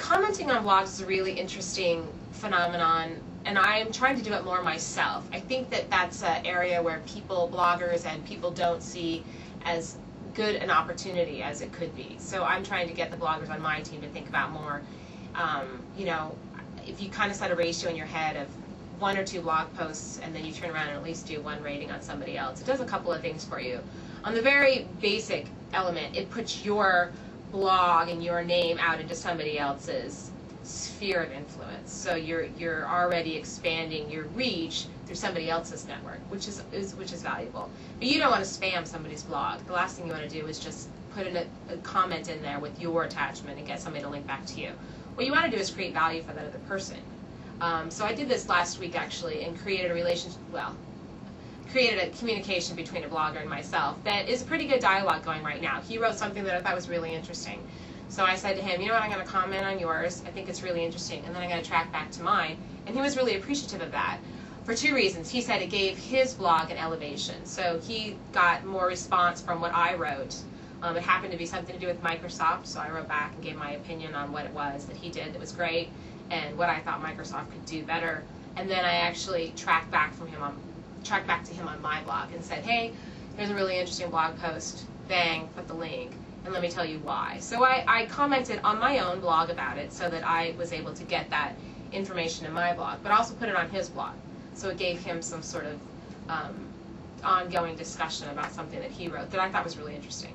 commenting on blogs is a really interesting phenomenon, and I'm trying to do it more myself. I think that that's an area where bloggers and people don't see as good an opportunity as it could be. So I'm trying to get the bloggers on my team to think about more, you know, if you kind of set a ratio in your head of 1 or 2 blog posts, and then you turn around and at least do 1 rating on somebody else, it does a couple of things for you. On the very basic element, it puts your blog and your name out into somebody else's sphere of influence. So you're already expanding your reach through somebody else's network, which is valuable. But you don't want to spam somebody's blog. The last thing you want to do is just put in a comment in there with your attachment and get somebody to link back to you. What you want to do is create value for that other person. So I did this last week actually, and created a communication between a blogger and myself that is a pretty good dialogue going right now. He wrote something that I thought was really interesting. So I said to him, you know what, I'm going to comment on yours. I think it's really interesting. And then I'm going to track back to mine. And he was really appreciative of that for 2 reasons. He said it gave his blog an elevation. So he got more response from what I wrote. It happened to be something to do with Microsoft, so I wrote back and gave my opinion on what it was that he did that was great and what I thought Microsoft could do better. And then I actually tracked back to him on my blog and said, hey, here's a really interesting blog post. Bang, put the link, and let me tell you why. So I commented on my own blog about it so that I was able to get that information in my blog, but also put it on his blog. So it gave him some sort of ongoing discussion about something that he wrote that I thought was really interesting.